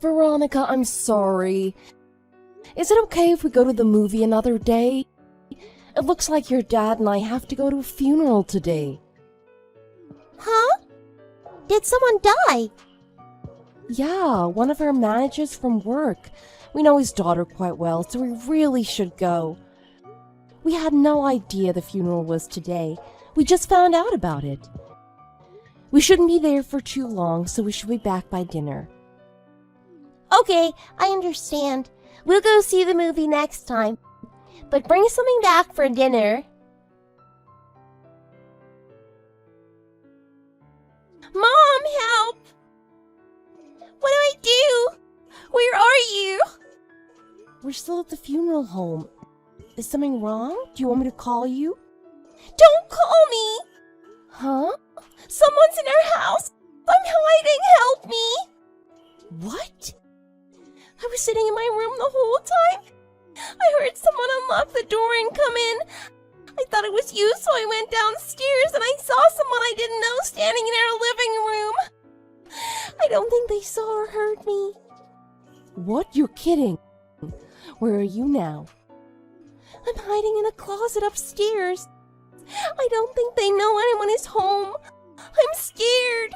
Veronica, I'm sorry. Is it okay if we go to the movie another day? It looks like your dad and I have to go to a funeral today. Huh? Did someone die? Yeah, one of our managers from work. We know his daughter quite well, so we really should go. We had no idea the funeral was today. We just found out about it. We shouldn't be there for too long, so we should be back by dinner. Okay, I understand. We'll go see the movie next time. But bring something back for dinner. Mom, help! What do I do? Where are you? We're still at the funeral home. Is something wrong? Do you want me to call you? Don't call me! Huh? Someone's in our house! I'm hiding! Help me! What? I was sitting in my room the whole time. I heard someone unlock the door and come in. I thought it was you, so I went downstairs and I saw someone I didn't know standing in our living room. I don't think they saw or heard me. What? You're kidding. Where are you now? I'm hiding in a closet upstairs. I don't think they know anyone is home. I'm scared.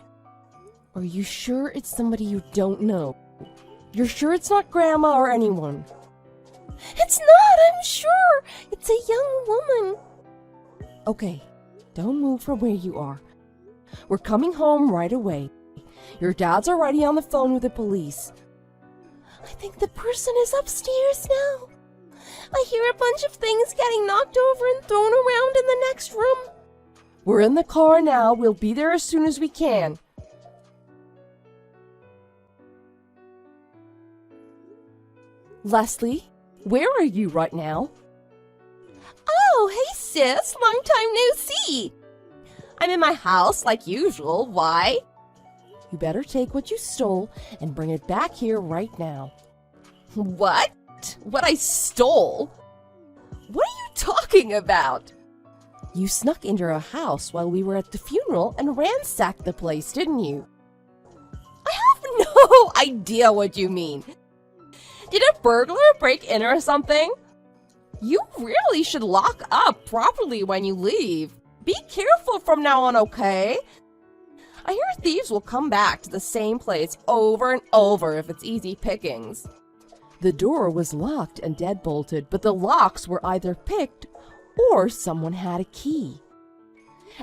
Are you sure it's somebody you don't know? You're sure it's not Grandma or anyone? It's not, I'm sure. It's a young woman. Okay, don't move from where you are. We're coming home right away. Your dad's already on the phone with the police. I think the person is upstairs now. I hear a bunch of things getting knocked over and thrown around in the next room. We're in the car now. We'll be there as soon as we can. Leslie, where are you right now? Oh, hey sis, long time no see. I'm in my house like usual. Why? You better take what you stole and bring it back here right now. What? What I stole? What are you talking about? You snuck into our house while we were at the funeral and ransacked the place, didn't you? I have no idea what you mean. Did a burglar break in or something? You really should lock up properly when you leave. Be careful from now on, okay? I hear thieves will come back to the same place over and over if it's easy pickings. The door was locked and deadbolted, but the locks were either picked or someone had a key.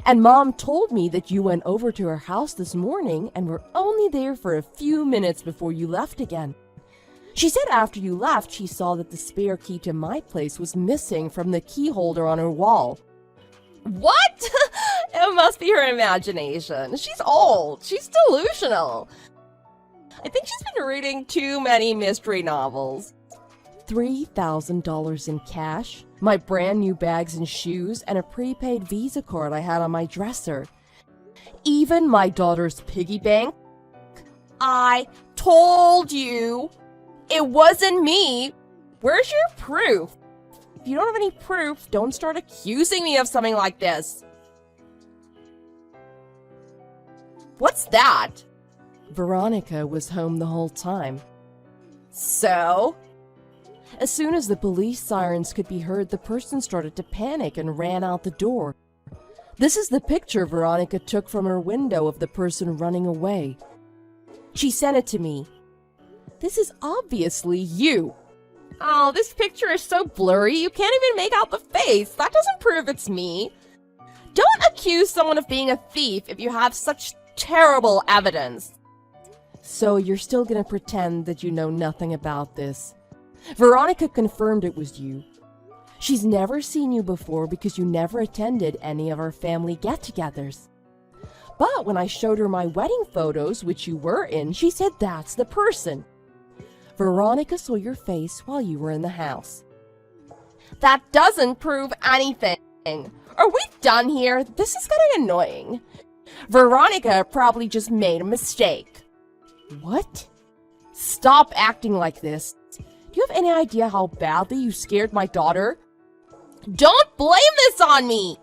And Mom told me that you went over to her house this morning and were only there for a few minutes before you left again. She said after you left, she saw that the spare key to my place was missing from the key holder on her wall. What? It must be her imagination. She's old. She's delusional. I think she's been reading too many mystery novels. $3,000 in cash, my brand new bags and shoes, and a prepaid Visa card I had on my dresser. Even my daughter's piggy bank. I told you it wasn't me. Where's your proof? If you don't have any proof, don't start accusing me of something like this. What's that? Veronica was home the whole time. So? As soon as the police sirens could be heard, the person started to panic and ran out the door. This is the picture Veronica took from her window of the person running away. She sent it to me. This is obviously you. Oh, this picture is so blurry you can't even make out the face. That doesn't prove it's me. Don't accuse someone of being a thief if you have such terrible evidence. So you're still gonna pretend that you know nothing about this. Veronica confirmed it was you. She's never seen you before because you never attended any of our family get-togethers. But when I showed her my wedding photos, which you were in, she said that's the person. Veronica saw your face while you were in the house. That doesn't prove anything. Are we done here? This is getting annoying. Veronica probably just made a mistake. What? Stop acting like this. Do you have any idea how badly you scared my daughter? Don't blame this on me!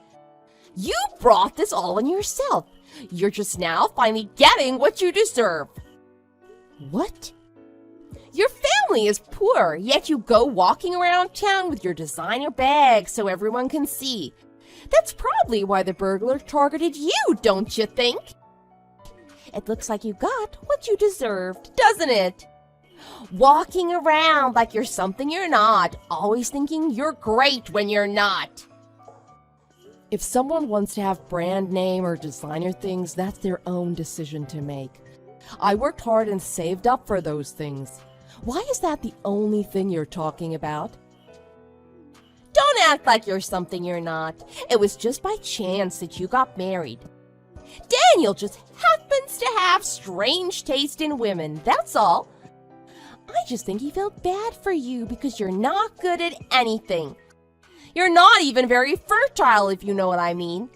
You brought this all on yourself. You're just now finally getting what you deserve. What? family is poor, yet you go walking around town with your designer bag so everyone can see. That's probably why the burglar targeted you, don't you think? It looks like you got what you deserved, doesn't it? Walking around like you're something you're not, always thinking you're great when you're not. If someone wants to have brand name or designer things, that's their own decision to make. I worked hard and saved up for those things. Why is that the only thing you're talking about? Don't act like you're something you're not. It was just by chance that you got married. Daniel just happens to have strange taste in women, that's all. I just think he felt bad for you because you're not good at anything. You're not even very fertile, if you know what I mean.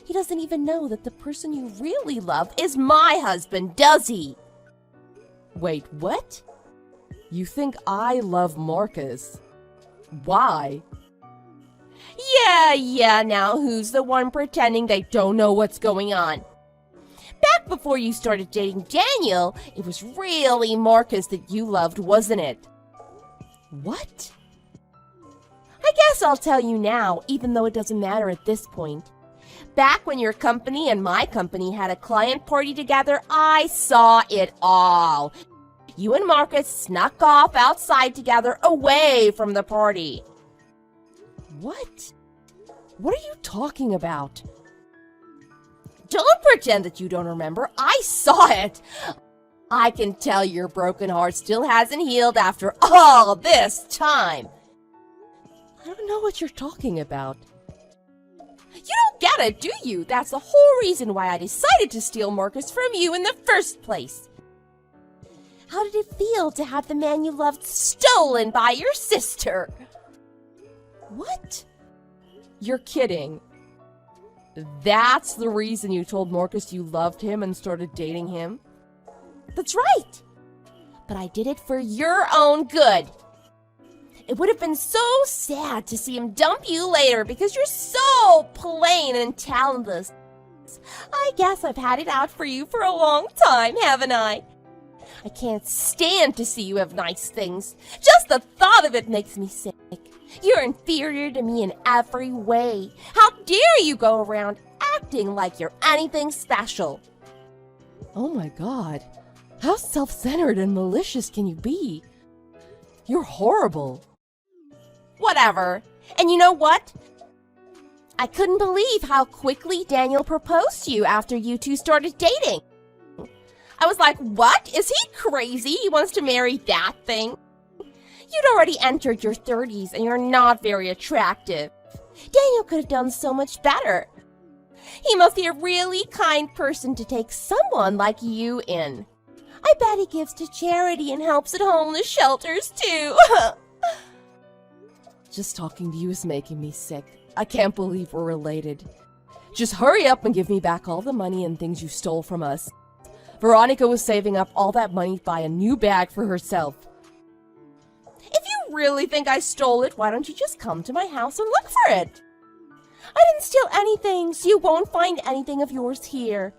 He doesn't even know that the person you really love is my husband, does he? Wait, what? You think I love Marcus? Why? Yeah, now who's the one pretending they don't know what's going on? Back before you started dating Daniel, it was really Marcus that you loved, wasn't it? What? I guess I'll tell you now, even though it doesn't matter at this point. Back when your company and my company had a client party together, I saw it all. You and Marcus snuck off outside together away from the party. What? What are you talking about? Don't pretend that you don't remember. I saw it. I can tell your broken heart still hasn't healed after all this time. I don't know what you're talking about. You don't get it, do you? That's the whole reason why I decided to steal Marcus from you in the first place. How did it feel to have the man you loved stolen by your sister? What? You're kidding. That's the reason you told Marcus you loved him and started dating him? That's right. But I did it for your own good. It would have been so sad to see him dump you later because you're so plain and talentless. I guess I've had it out for you for a long time, haven't I? I can't stand to see you have nice things. Just the thought of it makes me sick. You're inferior to me in every way. How dare you go around acting like you're anything special? Oh my God. How self-centered and malicious can you be? You're horrible. Whatever. And you know what? I couldn't believe how quickly Daniel proposed to you after you two started dating. I was like, what? Is he crazy? He wants to marry that thing? You'd already entered your 30s and you're not very attractive. Daniel could have done so much better. He must be a really kind person to take someone like you in. I bet he gives to charity and helps at homeless shelters too. Just talking to you is making me sick. I can't believe we're related. Just hurry up and give me back all the money and things you stole from us. Veronica was saving up all that money to buy a new bag for herself. If you really think I stole it, why don't you just come to my house and look for it? I didn't steal anything, so you won't find anything of yours here.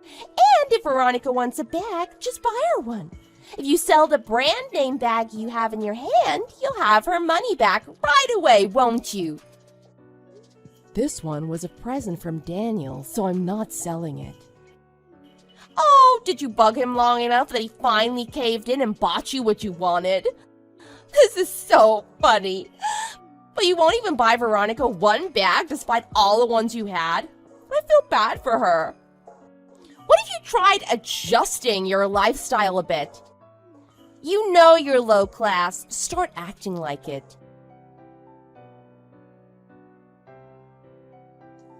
And if Veronica wants a bag, just buy her one. If you sell the brand name bag you have in your hand, you'll have her money back right away, won't you? This one was a present from Daniel, so I'm not selling it. Oh, did you bug him long enough that he finally caved in and bought you what you wanted? This is so funny. But you won't even buy Veronica one bag despite all the ones you had? I feel bad for her. What if you tried adjusting your lifestyle a bit? You know you're low class. Start acting like it.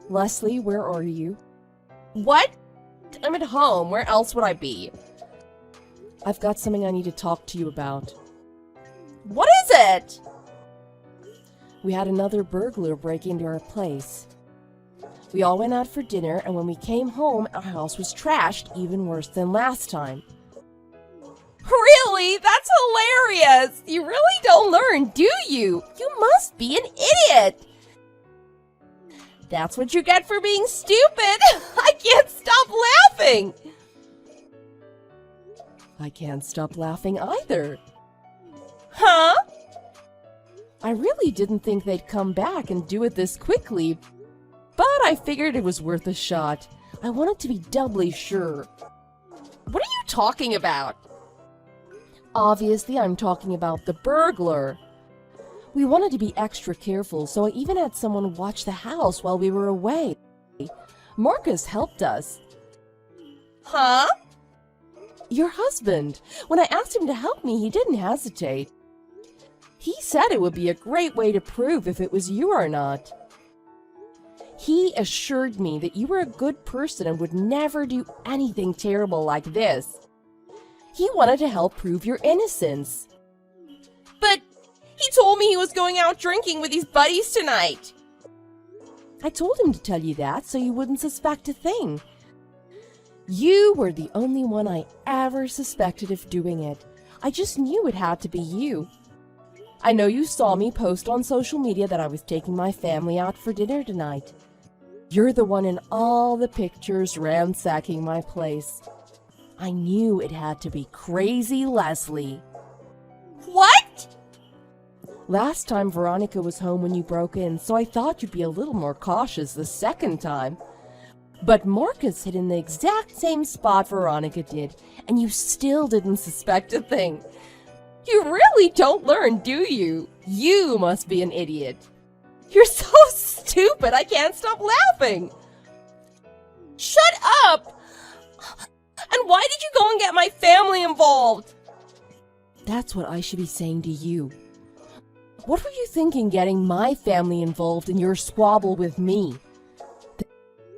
Leslie, where are you? What? I'm at home. Where else would I be? I've got something I need to talk to you about. What is it? We had another burglar break into our place. We all went out for dinner, and when we came home, our house was trashed even worse than last time. Really? That's hilarious! You really don't learn, do you? You must be an idiot! That's what you get for being stupid! I can't stop laughing! I can't stop laughing either. Huh? I really didn't think they'd come back and do it this quickly, but I figured it was worth a shot. I wanted to be doubly sure. What are you talking about? Obviously, I'm talking about the burglar. We wanted to be extra careful, so I even had someone watch the house while we were away. Marcus helped us. Huh? Your husband. When I asked him to help me, he didn't hesitate. He said it would be a great way to prove if it was you or not. He assured me that you were a good person and would never do anything terrible like this. He wanted to help prove your innocence. But he told me he was going out drinking with his buddies tonight. I told him to tell you that so you wouldn't suspect a thing. You were the only one I ever suspected of doing it. I just knew it had to be you. I know you saw me post on social media that I was taking my family out for dinner tonight. You're the one in all the pictures ransacking my place. I knew it had to be Crazy Leslie. What? Last time Veronica was home when you broke in, so I thought you'd be a little more cautious the second time. But Marcus hid in the exact same spot Veronica did, and you still didn't suspect a thing. You really don't learn, do you? You must be an idiot. You're so stupid, I can't stop laughing. Shut up! And why did you go and get my family involved? That's what I should be saying to you. What were you thinking getting my family involved in your squabble with me?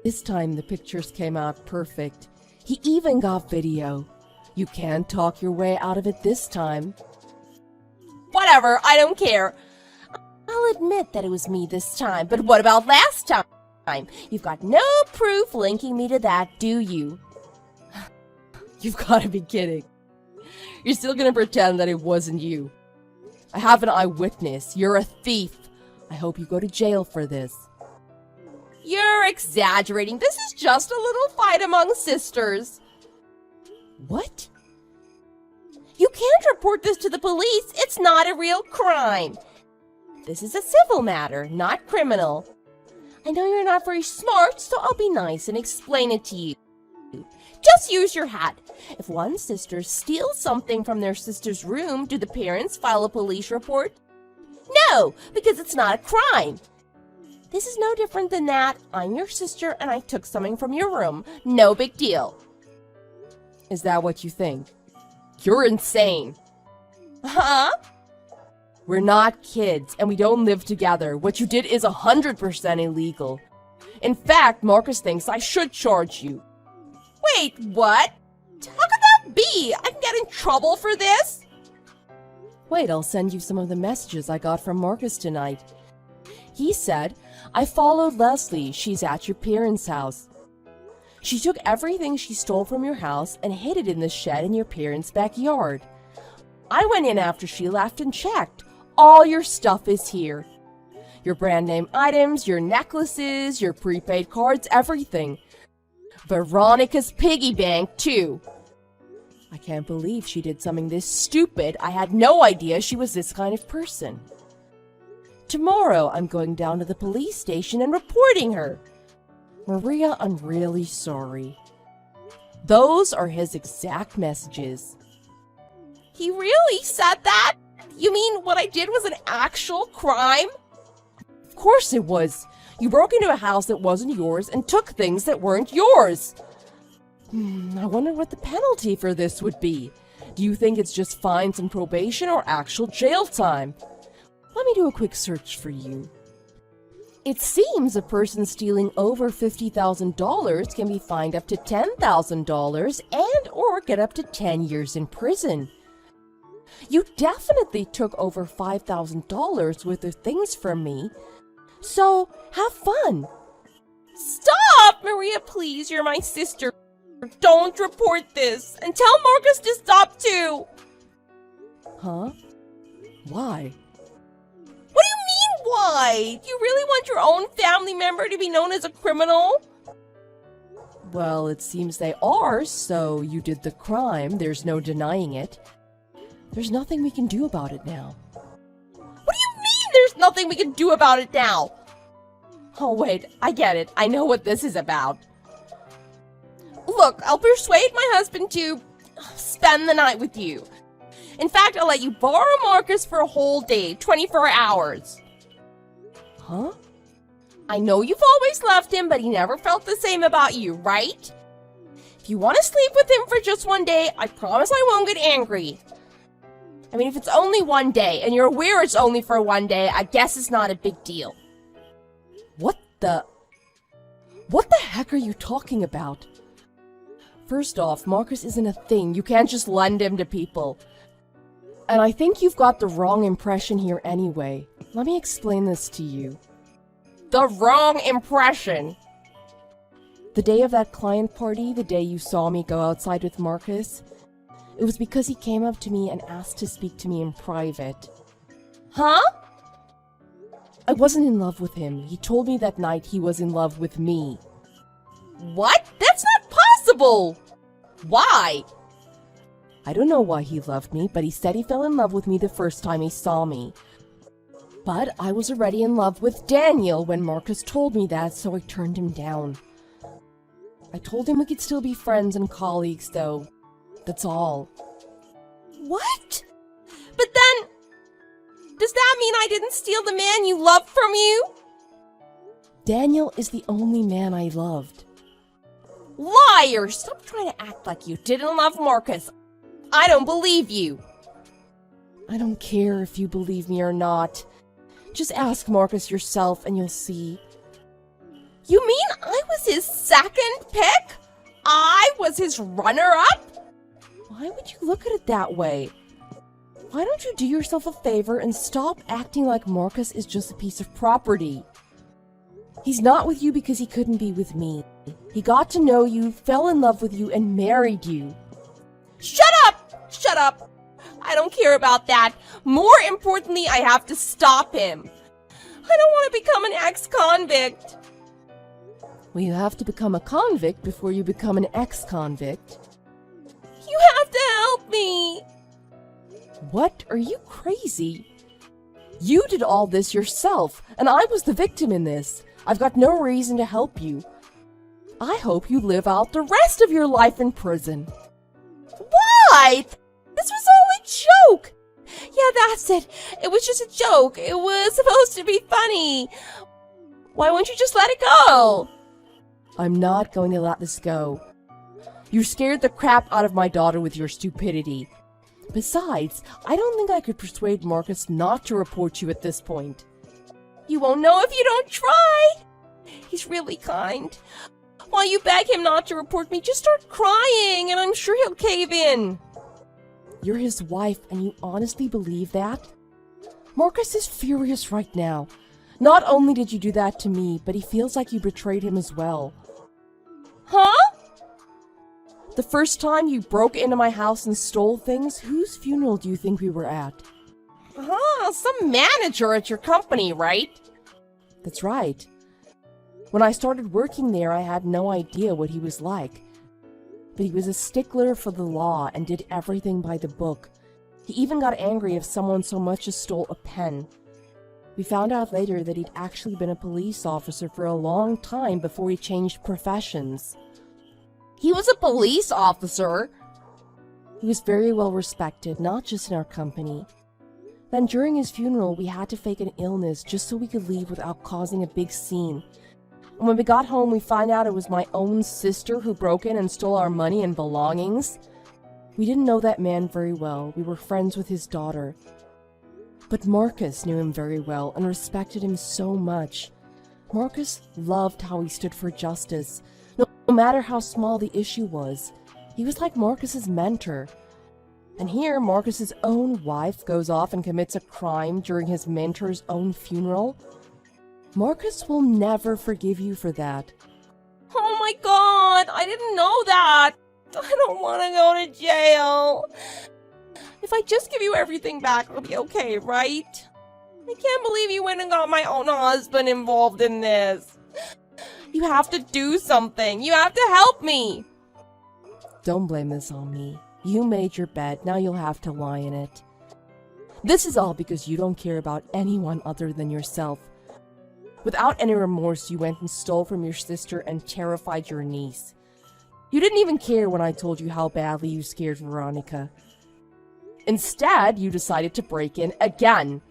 This time the pictures came out perfect. He even got video. You can't talk your way out of it this time. Whatever, I don't care. I'll admit that it was me this time, but what about last time? You've got no proof linking me to that, do you? You've got to be kidding. You're still gonna pretend that it wasn't you. I have an eyewitness. You're a thief. I hope you go to jail for this. You're exaggerating. This is just a little fight among sisters. What? You can't report this to the police. It's not a real crime. This is a civil matter, not criminal. I know you're not very smart, so I'll be nice and explain it to you. Just use your head. If one sister steals something from their sister's room, do the parents file a police report? No, because it's not a crime. This is no different than that. I'm your sister and I took something from your room. No big deal. Is that what you think? You're insane. Huh? We're not kids and we don't live together. What you did is 100% illegal. In fact, Marcus thinks I should charge you. Wait, what? How could that be? I can get in trouble for this? Wait, I'll send you some of the messages I got from Marcus tonight. He said, I followed Leslie. She's at your parents' house. She took everything she stole from your house and hid it in the shed in your parents' backyard. I went in after she left and checked. All your stuff is here. Your brand name items, your necklaces, your prepaid cards, everything. Veronica's piggy bank, too. I can't believe she did something this stupid. I had no idea she was this kind of person. Tomorrow, I'm going down to the police station and reporting her. Maria, I'm really sorry. Those are his exact messages. He really said that? You mean what I did was an actual crime? Of course it was. You broke into a house that wasn't yours and took things that weren't yours. I wonder what the penalty for this would be. Do you think it's just fines and probation or actual jail time? Let me do a quick search for you. It seems a person stealing over $50,000 can be fined up to $10,000 and or get up to 10 years in prison. You definitely took over $5,000 worth of things from me. So, have fun. Stop, Maria, please. You're my sister. Don't report this. And tell Marcus to stop too. Huh? Why? What do you mean, why? Do you really want your own family member to be known as a criminal? Well, it seems they are, so you did the crime. There's no denying it. There's nothing we can do about it now. What do you mean there's nothing we can do about it now? Oh wait, I get it. I know what this is about. Look, I'll persuade my husband to spend the night with you. In fact, I'll let you borrow Marcus for a whole day, 24 hours. Huh? I know you've always loved him, but he never felt the same about you, right? If you want to sleep with him for just one day, I promise I won't get angry. I mean, if it's only one day, and you're aware it's only for one day, I guess it's not a big deal. What the heck are you talking about? First off, Marcus isn't a thing. You can't just lend him to people. And I think you've got the wrong impression here anyway. Let me explain this to you. The wrong impression. The day of that client party, the day you saw me go outside with Marcus, it was because he came up to me and asked to speak to me in private. Huh? I wasn't in love with him. He told me that night he was in love with me. What? That's not possible! Why? I don't know why he loved me, but he said he fell in love with me the first time he saw me. But I was already in love with Daniel when Marcus told me that, so I turned him down. I told him we could still be friends and colleagues, though. That's all. What? But then, does that mean I didn't steal the man you loved from you? Daniel is the only man I loved. Liar! Stop trying to act like you didn't love Marcus. I don't believe you. I don't care if you believe me or not. Just ask Marcus yourself and you'll see. You mean I was his second pick? I was his runner-up? Why would you look at it that way? Why don't you do yourself a favor and stop acting like Marcus is just a piece of property? He's not with you because he couldn't be with me. He got to know you, fell in love with you, and married you. Shut up! Shut up! I don't care about that. More importantly, I have to stop him. I don't want to become an ex-convict. Well, you have to become a convict before you become an ex-convict. You have to help me. What? Are you crazy? You did all this yourself, and I was the victim in this. I've got no reason to help you. I hope you live out the rest of your life in prison. What? This was all a joke. Yeah, that's it. It was just a joke. It was supposed to be funny. Why won't you just let it go? I'm not going to let this go. You scared the crap out of my daughter with your stupidity. Besides, I don't think I could persuade Marcus not to report you at this point. You won't know if you don't try. He's really kind. While you beg him not to report me, just start crying and I'm sure he'll cave in. You're his wife and you honestly believe that? Marcus is furious right now. Not only did you do that to me, but he feels like you betrayed him as well. Huh? The first time you broke into my house and stole things, whose funeral do you think we were at? Some manager at your company, right? That's right. When I started working there, I had no idea what he was like. But he was a stickler for the law and did everything by the book. He even got angry if someone so much as stole a pen. We found out later that he'd actually been a police officer for a long time before he changed professions. He was a police officer? He was very well respected, not just in our company. Then during his funeral, we had to fake an illness just so we could leave without causing a big scene. And when we got home, we found out it was my own sister who broke in and stole our money and belongings. We didn't know that man very well. We were friends with his daughter. But Marcus knew him very well and respected him so much. Marcus loved how he stood for justice. No matter how small the issue was, he was like Marcus's mentor. And here, Marcus's own wife goes off and commits a crime during his mentor's own funeral. Marcus will never forgive you for that. Oh my god, I didn't know that. I don't want to go to jail. If I just give you everything back, it'll be okay, right? I can't believe you went and got my own husband involved in this. You have to do something. You have to help me. Don't blame this on me. You made your bed, now you'll have to lie in it. This is all because you don't care about anyone other than yourself. Without any remorse, you went and stole from your sister and terrified your niece. You didn't even care when I told you how badly you scared Veronica. Instead, you decided to break in again.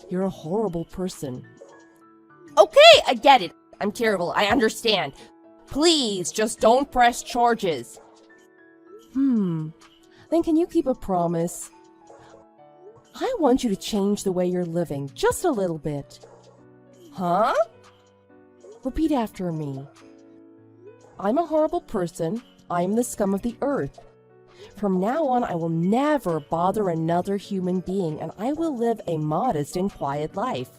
You're a horrible person. Okay, I get it. I'm terrible. I understand. Please, just don't press charges. Then can you keep a promise? I want you to change the way you're living, just a little bit. Huh? Repeat after me. I'm a horrible person. I am the scum of the earth. From now on, I will never bother another human being, and I will live a modest and quiet life.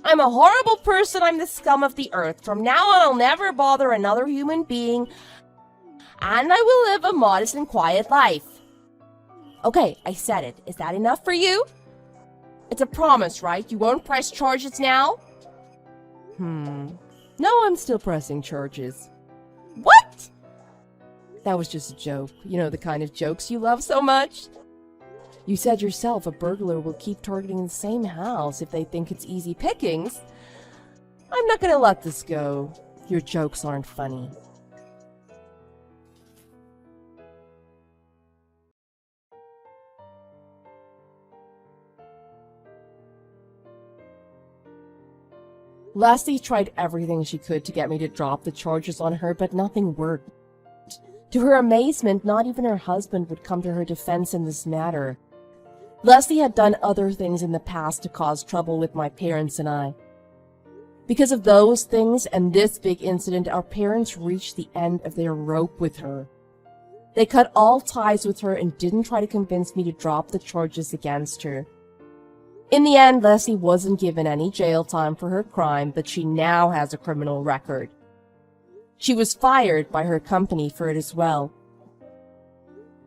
I'm a horrible person. I'm the scum of the earth. From now on, I'll never bother another human being, and I will live a modest and quiet life. Okay, I said it. Is that enough for you? It's a promise, right? You won't press charges now? No, I'm still pressing charges. What? That was just a joke. You know, the kind of jokes you love so much. You said yourself a burglar will keep targeting the same house if they think it's easy pickings. I'm not gonna let this go. Your jokes aren't funny. Leslie tried everything she could to get me to drop the charges on her, but nothing worked. To her amazement, not even her husband would come to her defense in this matter. Leslie had done other things in the past to cause trouble with my parents and I. Because of those things and this big incident, our parents reached the end of their rope with her. They cut all ties with her and didn't try to convince me to drop the charges against her. In the end, Leslie wasn't given any jail time for her crime, but she now has a criminal record. She was fired by her company for it as well.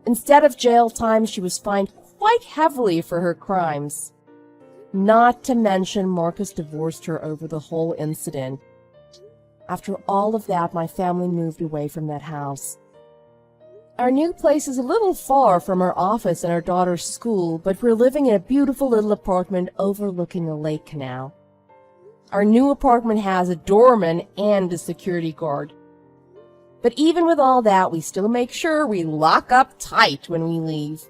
Instead of jail time, she was fined quite heavily for her crimes. Not to mention Marcus divorced her over the whole incident. After all of that, my family moved away from that house. Our new place is a little far from our office and our daughter's school, but we're living in a beautiful little apartment overlooking a lake now. Our new apartment has a doorman and a security guard. But even with all that, we still make sure we lock up tight when we leave.